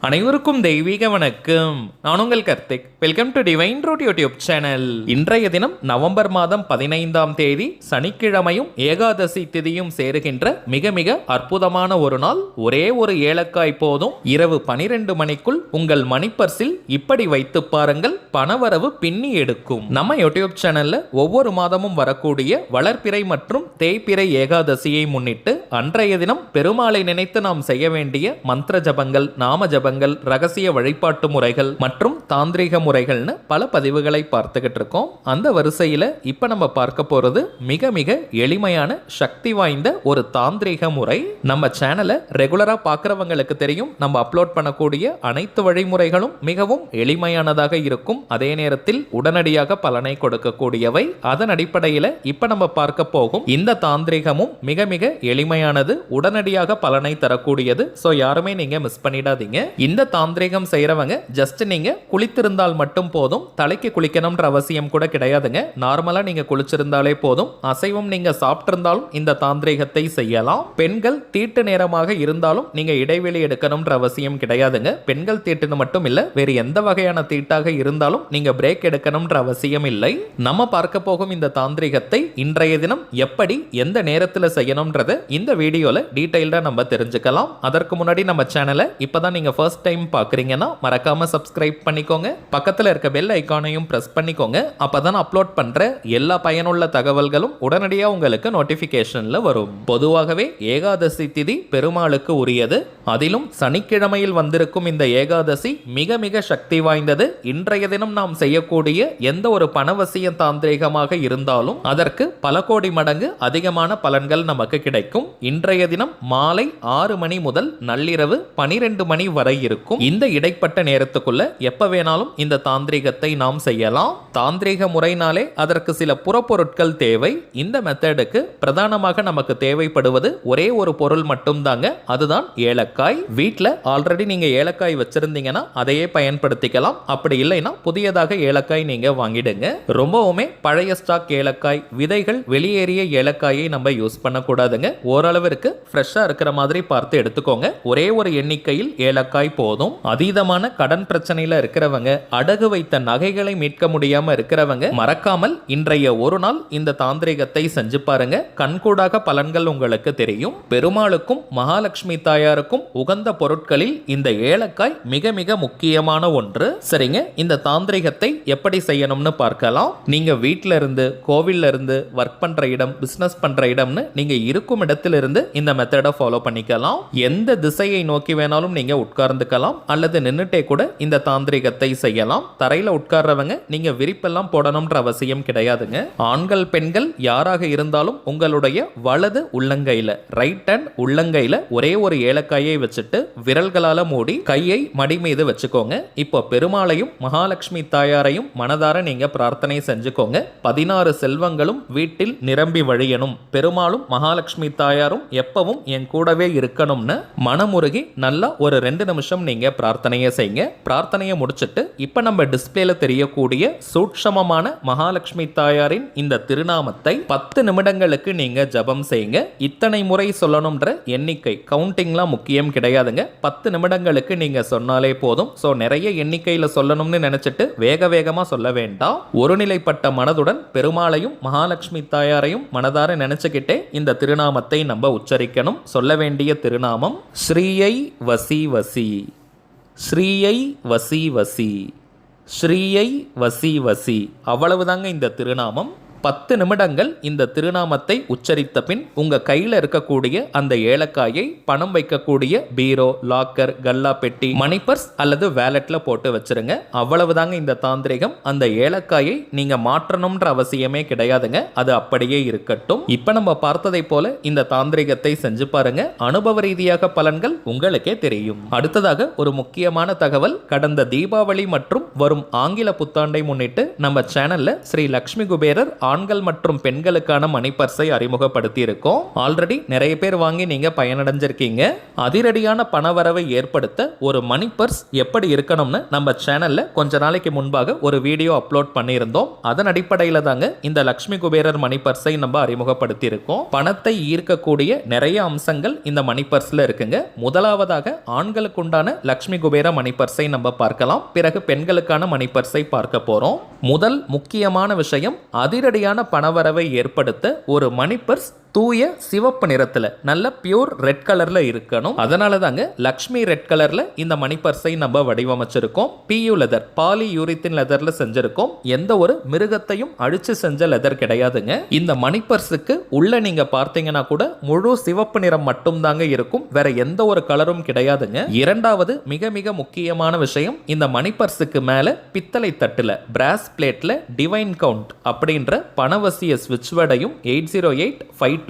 அனைவருக்கும் தெய்வீக வணக்கம். நான் உங்கள் Karthik. Welcome to divine root YouTube channel. இன்றைய தினம் நவம்பர் மாதம் 15ஆம் தேதி சனிக்கிழமையும் ஏகாதசி திதியும் சேருகின்ற மிக மிக அற்புதமான ஒரு நாள். ஒரே ஒரு ஏலக்காய் போதும். இரவு 12 மணிக்குள் உங்கள் மணிப்பர்சில் இப்படி வைத்து பாருங்கள், பணவரவு பின்னி எடுக்கும். நம்ம யூடியூப் சேனல்ல ஒவ்வொரு மாதமும் வரக்கூடிய வளர்ப்பிறை மற்றும் தேய்பிறை ஏகாதசியை முன்னிட்டு அன்றைய தினம் பெருமாளை நினைத்து நாம் செய்ய வேண்டிய மந்திர ஜபங்கள், நாம ஜபங்கள், ரகசிய வழிபாட்டு முறைகள் மற்றும் தாந்திரிக முறைகள்னு பல பதிவுகளை பார்த்துக்கிட்டு இருக்கோம். அந்த வரிசையில் இப்போ நம்ம பார்க்க போறது மிக மிக எளிமையான சக்தி வாய்ந்த ஒரு தாந்திரிக முறை. நம்ம சேனலை ரெகுலரா பார்க்குறவங்களுக்கு தெரியும், நம்ம அப்லோட் பண்ணக்கூடிய அனைத்து வழிமுறைகளும் மிகவும் எளிமையானதாக இருக்கும். அதே நேரத்தில் உடனடியாக பலனை கொடுக்கக்கூடியவை. அதன் அடிப்படையில் இப்போ நம்ம பார்க்க போகும் இந்த தாந்திரிகமும் மிக மிக எளிமையானது, உடனடியாக பலனை தரக்கூடியது. ஸோ யாருமே நீங்க மிஸ் பண்ணிடாதீங்க. இந்த தாந்திரிகம் செய்யறவங்க ஜஸ்ட் நீங்க குளித்திருந்தால் மட்டும் போதும். தலைக்கு குளிக்கணும்ன்ற அவசியம் கூட கிடையாதுங்க. நார்மலா நீங்க குளிச்சிருந்தாலே போதும். அசைவம் நீங்க சாப்பிட்டிருந்தாலும் இந்த தாந்திரிகத்தை செய்யலாம். பெண்கள் தீட்டு நேரமாக இருந்தாலும் நீங்க இடைவெளி எடுக்கணும்ன்ற அவசியம் கிடையாதுங்க. பெண்கள் தீட்டுன்னு மட்டும் இல்ல, வேறு எந்த வகையான தீட்டாக இருந்தாலும் நீங்க பிரேக் எடுக்கணும்ன்ற அவசியம் இல்லை. நம்ம பார்க்க போகும் இந்த தாந்திரிகத்தை இன்றைய தினம் எப்படி எந்த நேரத்தில் செய்யணும்ன்றத இந்த வீடியோல டீடைல்டா நம்ம தெரிஞ்சுக்கலாம். அதற்கு முன்னாடி நம்ம சேனலை இப்பதான் நீங்க ஃபர்ஸ்ட் டைம் பார்க்குறீங்கன்னா மறக்காம சப்ஸ்கிரைப் பண்ணிக்கோங்க. பக்கத்தில் இருக்க பெல் ஐக்கானையும் பிரஸ் பண்ணிக்கோங்க. அப்பதான் அப்லோட் பண்ற எல்லா பயனுள்ள தகவல்களும் உடனடியாக உங்களுக்கு நோட்டிஃபிகேஷன்ல வரும். பொதுவாகவே ஏகாதசி திதி பெருமாளுக்கு உரியது. அதிலும் சனிக்கிழமையில் வந்திருக்கும் இந்த ஏகாதசி மிக மிக சக்தி வாய்ந்தது. இன்றைய தினம் நாம் செய்யக்கூடிய எந்த ஒரு பணவசிய தாந்திரிகமாக இருந்தாலும் அதற்கு பல கோடி மடங்கு அதிகமான பலன்கள் நமக்கு கிடைக்கும். இன்றைய தினம் மாலை 6 மணி முதல் நள்ளிரவு 12 மணி வரை இருக்கும். இந்த இடைப்பட்ட நேரத்துக்குள்ள எப்ப வேணாலும் இந்த தாந்திரிகத்தை நாம் செய்யலாம். தாந்திரிக முறைனாலே அதற்கு சில புறப்பொருட்கள் தேவை. இந்த மெத்தடுக்கு பிரதானமாக நமக்கு தேவைப்படுவது ஒரே ஒரு பொருள் மட்டும் தாங்க, அதுதான் ஏலக்காய். வீட்டில் ஆல்ரெடி நீங்க ஏலக்காய் வச்சிருந்தீங்கன்னா அதையே பயன்படுத்திக்கலாம். அப்படி இல்லைன்னா புதியதாக ஏலக்காய் நீங்க வாங்கிடுங்க. ரொம்பவுமே பழைய ஸ்டாக் ஏலக்காய், விதைகள் வெளியேறிய ஏலக்காயை நம்ம யூஸ் பண்ணக்கூடாதுங்க. ஓரளவிற்கு ஃப்ரெஷ்ஷா இருக்கிற மாதிரி பார்த்து எடுத்துக்கோங்க. ஒரே ஒரு எண்ணிக்கையில் ஏலக்காய் போதும். அதீதமான கடன் பிரச்சனையில இருக்கிறவங்க, அடகு வைத்த நகைகளை மீட்க முடியாம இருக்கிறவங்க மறக்காமல் இன்றைய ஒரு நாள் இந்த தாந்திரிகத்தை செஞ்சு பாருங்க. கண்கூடாக பலன்கள் உங்களுக்கு தெரியும். பெருமாளுக்கும் மகாலட்சுமி தாயாருக்கும் உகந்த பொருட்களில் இந்த ஏலக்காய் மிக மிக முக்கியமான ஒன்று. சரிங்க, இந்த தாந்திரிகத்தை எப்படி செய்யணும்னு பார்க்கலாம். நீங்க வீட்டில இருந்து, கோவில்ல இருந்து, ஒர்க் பண்ற இடம், பிசினஸ் பண்ற இடம்னு நீங்க இருக்கும் இடத்திலிருந்து இந்த மெத்தடை ஃபாலோ பண்ணிக்கலாம். எந்த திசையை நோக்கி வேணாலும் நீங்க உட்கார்ந்துக்கலாம் அல்லது நின்னுட்டே கூட இந்த தாந்திரிகத்தை செய்யலாம். தரையில உட்கார்றவங்க நீங்க விரிப்பெல்லாம் போடணும்ன்ற அவசியம் கிடையாதுங்க. ஆண்கள் பெண்கள் யாராக இருந்தாலும் உங்களுடைய வலது உள்ளங்கையில, ரைட் ஹேண்ட் உள்ளங்கையில ஒரே ஒரு ஏலக்காயை வச்சுட்டு விரல்களால மூடி கையை மடி மீது வச்சுக்கோங்க. இப்போ பெருமாளையும் மகாலட்சுமி தாயாரையும் மனதார நீங்க பிரார்த்தனை செஞ்சுக்கோங்க. 16 செல்வங்களும் வீட்டில் நிரம்பி வழியணும், பெருமாளும் மகாலட்சுமி தாயாரும் எப்பவும் என் கூடவே இருக்கணும்னு மனமுருகி நல்லா ஒரு 2 நிமிஷம் நீங்க பிரார்த்தனையை செய்யுங்க. பிரார்த்தனையை முடிச்சிட்டு இப்ப நம்ம டிஸ்பிளேல தெரியக்கூடிய சூட்சமமான மகாலட்சுமி தாயாரின் இந்த திருநாமத்தை 10 நிமிடங்களுக்கு நீங்க ஜபம் செய்யுங்க. இத்தனை முறை சொல்லணும்ன்ற எண்ணிக்கை கவுண்டிங்லாம் முக்கியம் கிடையாதுங்க. 10 நிமிடங்களுக்கு நீங்க சொன்னாலே போதும். சோ நிறைய எண்ணிக்கையில சொல்லணும்னு நினைச்சிட்டு வேக வேகமா சொல்ல வேண்டாம். ஒருநிலைப்பட்ட மனதுடன் பெருமாளையும் மகாலட்சுமி தாயாரையும் மனதார நினைச்சுக்கிட்டே இந்த திருநாமத்தை நம்ம உச்சரிக்கணும். சொல்ல வேண்டிய திருநாமம் ஸ்ரீயை வசி வசி, ஸ்ரீயை வசி வசி, ஸ்ரீயை வசி வசி. அவ்வளவுதாங்க இந்த திருநாமம். 10 நிமிடங்கள் இந்த திருநாமத்தை உச்சரித்த பின் உங்க கையில் இருக்கக்கூடிய அந்த ஏலக்காயை பணம் வைக்கக்கூடிய பீரோ, லாக்கர், கல்லா பெட்டி, மணி பர்ஸ் அல்லது வேலெட்ல போட்டு வச்சிருங்க. அவ்வளவுதாங்க இந்த தாந்திரிகம். அந்த ஏலக்காயை நீங்க மாற்றணும்ன்ற அவசியமே கிடையாதுங்க, அது அப்படியே இருக்கட்டும். இப்ப நம்ம பார்த்ததை போல இந்த தாந்திரிகத்தை செஞ்சு பாருங்க. அனுபவ ரீதியாக பலன்கள் உங்களுக்கே தெரியும். அடுத்ததாக ஒரு முக்கியமான தகவல். கடந்த தீபாவளி மற்றும் வரும் ஆங்கில புத்தாண்டை முன்னிட்டு நம்ம சேனல்ல ஸ்ரீ லக்ஷ்மி குபேரர் ஆண்கள் மற்றும் பெண்களுக்கான மணி பர்ஸை அறிமுகப்படுத்தி இருக்கோம். ஆல்ரெடி நிறைய பேர் வாங்கி நீங்க பயனடைஞ்சிருக்கீங்க. அதிரடியான பணவரவை ஏற்படுத்த ஒரு மணி பர்ஸ் எப்படி இருக்கணும்னு நம்ம சேனல்ல கொஞ்ச நாளைக்கு முன்பாக ஒரு வீடியோ அப்லோட் பண்ணியிருந்தோம். அதன் அடிப்படையில் தாங்க இந்த லக்ஷ்மி குபேரர் மணி பர்ஸை நம்ம அறிமுகப்படுத்தி இருக்கோம். பணத்தை ஈர்க்கக்கூடிய நிறைய அம்சங்கள் இந்த மணி பர்ஸ்ல இருக்குங்க. முதலாவதாக ஆண்களுக்கு உண்டான லக்ஷ்மி குபேர மணி பர்ஸை நம்ம பார்க்கலாம். பிறகு பெண்களுக்கான மணி பர்ஸை பார்க்க போறோம். முதல் முக்கியமான விஷயம், அதிரடியான பணவரவை ஏற்படுத்த ஒரு மணி பர்ஸ் தூய சிவப்பு நிறத்துல நல்ல பியூர் ரெட் கலர்ல இருக்கணும். அதனால தாங்க லக்ஷ்மி ரெட் கலர்ல இந்த மணி பர்ஸை நம்ம வடிவமைச்சிருக்கோம். PU லெதர், பாலி யூரித்தின் லெதர்ல செஞ்சிருக்கோம். எந்த ஒரு மிருகத்தையும் அழிச்சு செஞ்ச லெதர் கிடையாதுங்க. இந்த மணி பர்ஸுக்கு உள்ள நீங்க பார்த்தீங்கன்னா கூட முழு சிவப்பு நிறம் மட்டும் தாங்க இருக்கும். வேற எந்த ஒரு கலரும் கிடையாதுங்க. இரண்டாவது மிக மிக முக்கியமான விஷயம், இந்த மணி பர்ஸுக்கு மேல பித்தளை தட்டுல பிராஸ் பிளேட்ல டிவைன் கவுண்ட் அப்படின்ற பணவசிய ஸ்விட்ச் வேர்டையும் 8085200741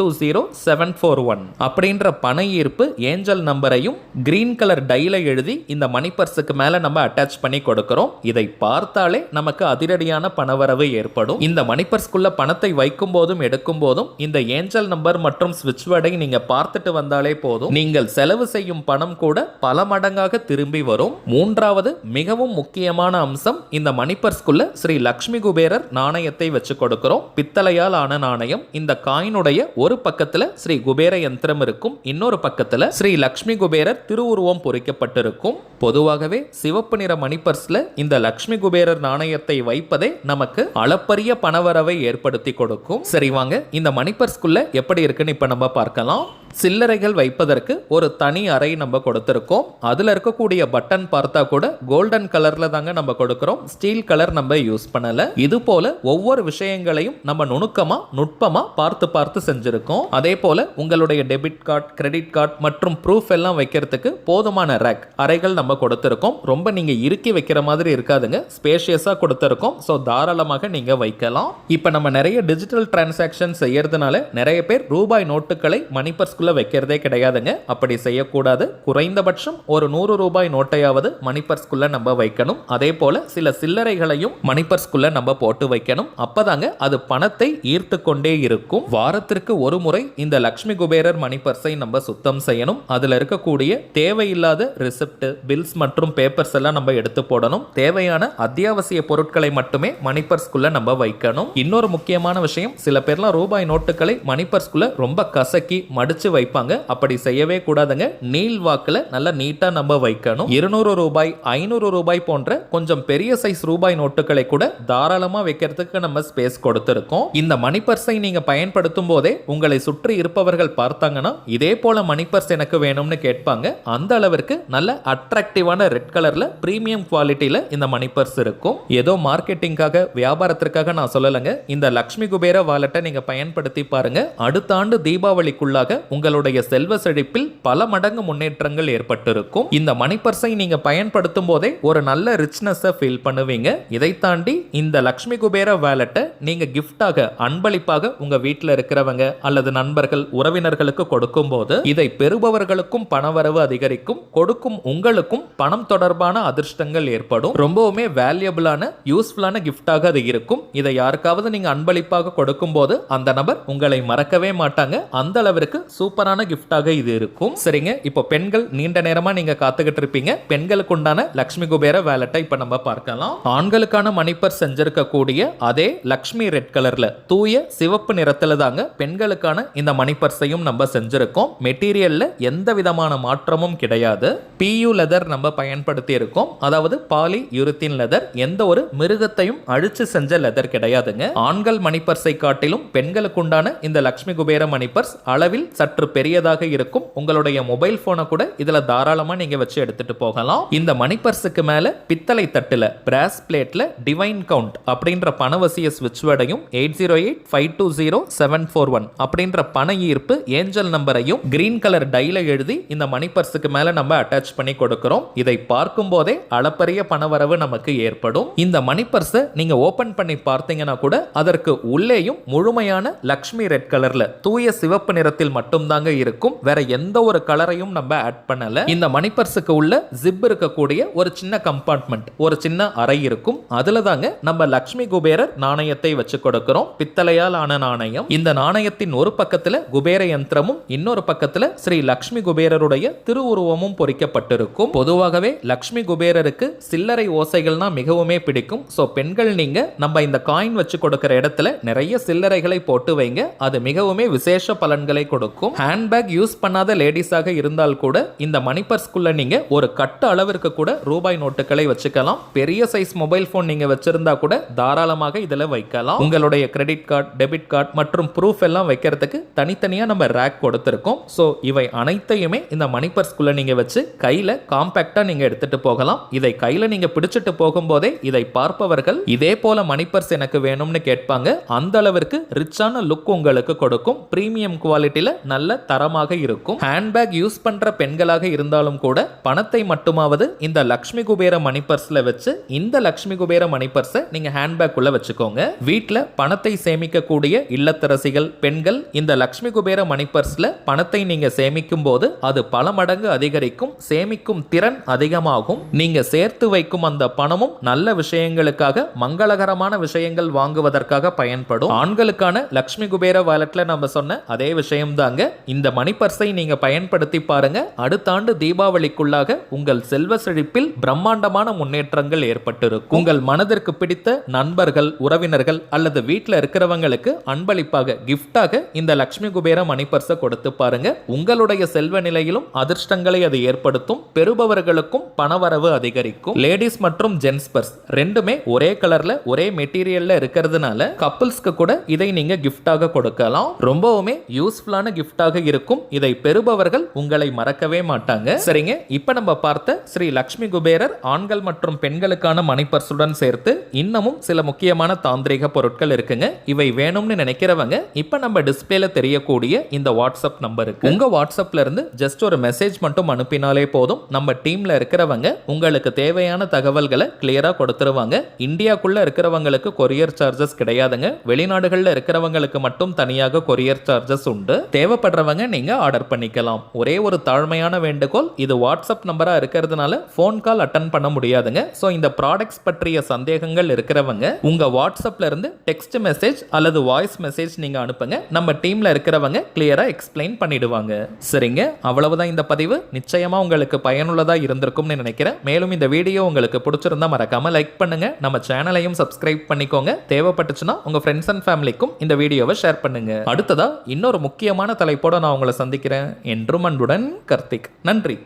அப்படின்ற பண ஈர்ப்பு ஏஞ்சல் நம்பரையும் கிரீன் கலர் டைல எழுதி இந்த மணி பர்ஸுக்கு மேல நம்ம அட்டாச் பண்ணி கொடுக்கிறோம். இதை பார்த்தாலே நமக்கு அதிரடியான பணவரவு ஏற்படும். இந்த மணி பர்ஸ்க்குள்ள பணத்தை வைக்கும் போதும் எடுக்கும் போதும் இந்த ஏஞ்சல் நம்பர் மற்றும் ஸ்விட்ச் வேர்டை நீங்க பார்த்துட்டு வந்தாலே போதும், நீங்கள் செலவு செய்யும் பணம் கூட பல மடங்காக திரும்பி வரும். மூன்றாவது மிகவும் முக்கியமான அம்சம், இந்த மணி பர்ஸ்க்குள்ள ஸ்ரீ லக்ஷ்மி குபேரர் நாணயத்தை வச்சு கொடுக்கிறோம். பித்தளையால் ஆன நாணயம். இந்த காயினுடைய ஒரு பக்கத்துல ஸ்ரீ குபேர யந்திரம் இருக்கும், இன்னொரு பக்கத்துல ஸ்ரீ லக்ஷ்மி குபேரர் திருவுருவம் பொறிக்கப்பட்டிருக்கும். பொதுவாகவே சிவப்பு நிற மணி பர்ஸ்ல இந்த லக்ஷ்மி குபேரர் நாணயத்தை வைப்பதே நமக்கு அளப்பரிய பணவரவை ஏற்படுத்தி கொடுக்கும். சரி வாங்க, இந்த மணி பர்ஸ்க்குள்ள எப்படி இருக்குன்னு இப்ப நம்ம பார்க்கலாம். சில்லறைகள் வைப்பதற்கு ஒரு தனி அறை நம்ம கொடுத்திருக்கோம். அதுல இருக்கக்கூடிய பட்டன் பார்த்தா கூட கோல்டன் கலர்ல தாங்க நம்ம கொடுக்கிறோம். ஸ்டீல் கலர் நம்ம யூஸ் பண்ணல. இது போல ஒவ்வொரு விஷயங்களையும் நம்ம நுட்பமா பார்த்து செஞ்சிருக்கோம். அதே போல உங்களுடைய டெபிட் கார்டு, கிரெடிட் கார்டு மற்றும் ப்ரூஃப் எல்லாம் வைக்கிறதுக்கு போதுமான ரேக் அறைகள் நம்ம கொடுத்திருக்கோம். ரொம்ப நீங்க இறுக்கி வைக்கிற மாதிரி இருக்காதுங்க, ஸ்பேஷியஸா கொடுத்திருக்கோம். ஸோ தாராளமாக நீங்க வைக்கலாம். இப்ப நம்ம நிறைய டிஜிட்டல் டிரான்சாக்ஷன் செய்யறதுனால நிறைய பேர் ரூபாய் நோட்டுகளை மணி பர்ஸ் வைக்கிறதே கிடையாதுங்க. அப்படி செய்யக்கூடாது. குறைந்தபட்சம் ஒரு 100 ரூபாய் நோட்டையாவது மணி பர்ஸ்க்குள்ள நம்ம வைக்கணும். அதே போல சில சில்லறைகளையும் மணி பர்ஸ்க்குள்ள நம்ம போட்டு வைக்கணும். அப்பதாங்க அது பணத்தை ஈர்த்து கொண்டே இருக்கும். வாரத்திற்கு ஒரு முறை இந்த லக்ஷ்மி குபேரர் மணி பர்ஸை நம்ம சுத்தம் செய்யணும். அதுல இருக்கக்கூடிய தேவையில்லாத ரிசிப்ட், பில்ஸ் மற்றும் பேப்பர்ஸ் எல்லாம் நம்ம எடுத்து போடணும். தேவையான அத்தியாவசிய பொருட்களை மட்டுமே மணி பர்ஸ்க்குள்ள நம்ம வைக்கணும். இன்னொரு முக்கியமான விஷயம், சில பேர்லாம் ரூபாய் நோட்டுகளை மணி பர்ஸ்க்குள்ள ரொம்ப கசக்கி மடிச்சு வைப்பாங்க. அப்படி செய்யவே கூடாதுங்க. நீள் வாக்குல நல்லா நீட்டா நம்ம வைக்கணும். 200 ரூபாய், 500 ரூபாய் போன்ற கொஞ்சம் பெரிய சைஸ் ரூபாய் நோட்டுகளை கூட தாராளமா வைக்கிறதுக்கு நம்ம ஸ்பேஸ் கொடுத்திருக்கோம். இந்த மணி பர்ஸை நீங்க பயன்படுத்தும் போதே உங்களை சுற்றி இருப்பவர்கள் பார்த்தாங்கன்னா இதே போல மணி பர்ஸ் எனக்கு வேணும்னு கேட்பாங்க. அந்த அளவிற்கு நல்ல அட்ராக்டிவான ரெட் கலர்ல பிரீமியம் குவாலிட்டியில இந்த மணி பர்ஸ் இருக்கும். ஏதோ மார்க்கெட்டிங்காக, வியாபாரத்திற்காக நான் சொல்லலைங்க. இந்த லக்ஷ்மி குபேர வாலெட்டை நீங்க பயன்படுத்தி பாருங்க. அடுத்த ஆண்டு தீபாவளிக்குள்ளாக உங்களுடைய செல்வ செழிப்பில் பல மடங்கு முன்னேற்றங்கள் ஏற்பட்டிருக்கும். இந்த மணி பர்ஸை நீங்க பயன்படுத்தும் போதே ஒரு நல்ல ரிச்னஸ் ஃபீல் பண்ணுவீங்க. இதை தாண்டி இந்த லக்ஷ்மி குபேர வாலெட்டை நீங்க கிஃப்டாக, அன்பளிப்பாக உங்க வீட்டில் இருக்கிறவங்க அல்லது நண்பர்கள், உறவினர்களுக்கு கொடுக்கும் போது இதை பெறுபவர்களுக்கும் பணவரவு அதிகரிக்கும், கொடுக்கும் உங்களுக்கும் பணம் தொடர்பான அதிர்ஷ்டங்கள் ஏற்படும். ரொம்பவுமே வேல்யூபிளான, யூஸ்ஃபுல்லான கிஃப்டாக அது இருக்கும். இதை யாருக்காவது நீங்க அன்பளிப்பாக கொடுக்கும் போது அந்த நபர் உங்களை மறக்கவே மாட்டாங்க. அந்த அளவிற்கு சூப்பரான கிஃப்டாக இது இருக்கும். சரிங்க, இப்போ பெண்கள் நீண்ட நேரமா நீங்க காத்துக்கிட்டு இருப்பீங்க. பெண்களுக்கு உண்டான லக்ஷ்மி குபேர வேலட்டை இப்ப நம்ம பார்க்கலாம். ஆண்களுக்கான மணி பர்ஸ் செஞ்சிருக்கக்கூடிய அதே லக்ஷ்மி ரெட் கலர்ல தூய சிவப்பு நிறத்துல தாங்க பெண்களுக்கான இந்த மணி பர்ஸையும் நம்ம செஞ்சிருக்கோம். மெட்டீரியல்ல எந்த விதமான மாற்றமும் கிடையாது. PU லெதர் நம்ம பயன்படுத்தி இருக்கோம். அதாவது பாலி யூரித்தின் லெதர். எந்த ஒரு மிருகத்தையும் அழிச்சு செஞ்ச லெதர் கிடையாதுங்க. ஆண்கள் மணி பர்ஸை காட்டிலும் பெண்களுக்கு உண்டான இந்த லக்ஷ்மி குபேர மணி பர்ஸ் அளவில் சற்று பெரியதாக இருக்கும். உங்களுடைய மொபைல் போனை கூட இதுல தாராளமா நீங்க வச்சு எடுத்துட்டு போகலாம். இந்த மணி பர்ஸுக்கு மேல பித்தளை தட்டுல பிராஸ் பிளேட்ல டிவைன் கவுண்ட் அப்படின்ற பணவசிய ஸ்விட்ச் வேர்டையும் 8085200741 அப்படின்ற பண ஈர்ப்பு ஏஞ்சல் நம்பரையும் கிரீன் கலர் டைல எழுதி இந்த மணி பர்ஸுக்கு மேல நம்ம அட்டாச் பண்ணி கொடுக்கிறோம். இதை பார்க்கும் போதே அளப்பரிய பணவரவு நமக்கு ஏற்படும். இந்த மணி பர்ஸை நீங்க ஓபன் பண்ணி பார்த்தீங்கன்னா கூட அதற்கு உள்ளேயும் முழுமையான லக்ஷ்மி ரெட் கலர்ல தூய சிவப்பு நிறத்தில் மட்டும்தாங்க இருக்கும். வேற எந்த ஒரு கலரையும் நம்ம ஆட் பண்ணல. இந்த மணி பர்ஸுக்கு உள்ள ஜிப் இருக்கக்கூடிய ஒரு சின்ன கம்பார்ட்மெண்ட், ஒரு சின்ன அறை இருக்கும். அதுல தாங்க நம்ம லக்ஷ்மி குபேரர் நாணயத்தை வச்சு கொடுக்கிறோம். பித்தளையால் ஆன நாணயம். இந்த நாணயத்தின் ஒரு பக்கத்துல குபேர யந்திரமும் இன்னொரு பக்கத்துல ஸ்ரீ லக்ஷ்மி குபேரருடைய திருவுருவமும் பொறிக்கப்பட்டிருக்கும். பொதுவாகவே லக்ஷ்மி குபேரருக்கு சில்லறை ஓசைகள்னா மிகவுமே பிடிக்கும். சோ பெண்கள் நீங்க நம்ம இந்த காயின் வச்சு கொடுக்கிற இடத்துல நிறைய சில்லறைகளை போட்டு வைங்க. அது மிகவுமே விசேஷ பலன்களை கொடுக்கும். ஹேண்ட்பேக் யூஸ் பண்ணாத லேடிஸாக இருந்தால் கூட இந்த மணி பர்ஸ்க்குள்ள நீங்க ஒரு கட்டு அளவிற்கு கூட ரூபாய் நோட்டுகளை வச்சுக்கலாம். பெரிய சைஸ் மொபைல் போன் நீங்க வச்சிருந்தா கூட தாராளமாக இதுல வைக்கலாம். உங்களுடைய கிரெடிட் கார்டு, டெபிட் கார்டு மற்றும் ப்ரூஃப் எல்லாம் வைக்கிறதுக்கு தனித்தனியா நம்ம ரேக் கொடுத்திருக்கோம். சோ இவை அனைத்தையுமே இந்த மணி பர்ஸ்க்குள்ள நீங்க வச்சு கையில காம்பாக்டா நீங்க எடுத்துட்டு போகலாம். இதை கையில நீங்க பிடிச்சிட்டு போகும்போதே இதை பார்ப்பவர்கள் இதே போல மணி பர்ஸ் எனக்கு வேணும்னு கேட்பாங்க. அந்த அளவிற்கு ரிச்சான லுக் உங்களுக்கு கொடுக்கும். பிரீமியம் குவாலிட்டியில நல்ல தரமாக இருக்கும். ஹேண்ட்பேக் யூஸ் பண்ற பெண்களாக இருந்தாலும் கூட பணத்தை மட்டுமாவது இந்த லக்ஷ்மி குபேர மணி பர்ஸ்ல வச்சு இந்த லக்ஷ்மி குபேர மணி பர்ஸை நீங்க ஹேண்ட்பேக் உள்ள வச்சுக்கோங்க. வீட்ல பணத்தை சேமிக்கக்கூடிய இல்லத்தரசிகள் பெண்கள் இந்த லக்ஷ்மி குபேர மணி பர்ஸ்ல பணத்தை நீங்க சேமிக்கும் போது அது பல மடங்கு அதிகரிக்கும். சேமிக்கும் திறன் அதிகமாகும். நீங்க சேர்த்து வைக்கும் அந்த பணமும் நல்ல விஷயங்களுக்காக, மங்களகரமான விஷயங்கள் வாங்குவதற்காக பயன்படும். ஆண்களுக்கான லக்ஷ்மி குபேர வாலெட்ல நம்ம சொன்ன அதே விஷயம் தாங்க. இந்த மணி பர்ஸை நீங்க பயன்படுத்தி பாருங்க. அடுத்த ஆண்டு தீபாவளிக்குள்ளாக உங்கள் செல்வ செழிப்பில் பிரம்மாண்டமான முன்னேற்றங்கள் ஏற்பட்டிருக்கும். உங்கள் மனதிற்கு பிடித்த நண்பர்கள், உறவினர்கள் அல்லது வீட்டில் இருக்கிறவங்களுக்கு அன்பளிப்பாக கிஃப்டாக இந்த லக்ஷ்மி குபேர மணி பர்ஸை கொடுத்து பாருங்க. உங்களுடைய செல்வ நிலையிலும் அதிர்ஷ்டங்களை அது ஏற்படுத்தும். பெறுபவர்களுக்கும் பணவரவு அதிகரிக்கும். லேடிஸ் மற்றும் ஜென்ஸ் பர்ஸ் ரெண்டுமே ஒரே கலர்ல ஒரே மெட்டீரியல்ல இருக்கிறதுனால கப்பிள்ஸ்க்கு கூட இதை நீங்க கிஃப்டாக கொடுக்கலாம். ரொம்பவுமே யூஸ்ஃபுல்லான கிஃப்டாக இருக்கும். இதை பெறுபவர்கள் உங்களை மறக்கவே மாட்டாங்க. சரிங்க, இப்ப நம்ம பார்த்த ஸ்ரீ லக்ஷ்மி குபேரர் ஆண்கள் மற்றும் பெண்களுக்கான மணி பர்ஸுடன் சேர்த்து இன்னமும் சில முக்கியமான தாந்திரிக பொருட்கள் இருக்குங்க. இவை வேணும்னு நினைக்கிறவங்க இப்ப நம்ம டிஸ்பிளேல தெரியக்கூடிய இந்த வாட்ஸ்அப் நம்பருக்கு உங்க வாட்ஸ்அப்ல இருந்து ஜஸ்ட் ஒரு மெசேஜ் மட்டும் அனுப்பினாலே போதும். நம்ம டீம்ல இருக்கிறவங்க உங்களுக்கு தேவையான தகவல்களை கிளியரா கொடுத்துருவாங்க. இந்தியாக்குள்ள இருக்கிறவங்களுக்கு கொரியர் சார்ஜஸ் கிடையாதுங்க. வெளிநாடுகள்ல இருக்கிறவங்களுக்கு மட்டும் தனியாக கொரியர் சார்ஜஸ் உண்டு. தேவைப்படுறவங்க நீங்க ஆர்டர் பண்ணிக்கலாம். ஒரே ஒரு தாழ்மையான வேண்டுகோள், இது வாட்ஸ்அப் நம்பரா இருக்கிறதுனால போன் கால் அட்டன் பண்ண முடியாதுங்க. சோ இந்த ப்ராடக்ட்ஸ் பற்றிய சந்தேகங்கள் இருக்கிறவங்க உங்க வாட்ஸ்அப்ல இருந்து டெக்ஸ்ட் மெசேஜ் அல்லது வாய்ஸ் மெசேஜ் நீங்க அனுப்புங்க. நம்ம டீம்ல இருக்கிறவங்க கிளியரா எக்ஸ்பிளைன் பண்ணிடுவாங்க. சரிங்க, அவ்வளவுதான் இந்த பதிவு. நிச்சயமா உங்களுக்கு பயனுள்ளதா இருந்திருக்கும்னு நினைக்கிறேன். மேலும் இந்த வீடியோ உங்களுக்கு பிடிச்சிருந்தா மறக்காம லைக் பண்ணுங்க. நம்ம சேனலையும் சப்ஸ்கிரைப் பண்ணிக்கோங்க. தேவைப்பட்டுச்சுன்னா உங்க ஃப்ரெண்ட்ஸ் அண்ட் ஃபேமிலிக்கும் இந்த வீடியோவை ஷேர் பண்ணுங்க. அடுத்ததா இன்னொரு முக்கியமான தலைப்போட நான் உங்களை சந்திக்கிறேன். என்றும் அன்புடன் கார்த்திக். நன்றி.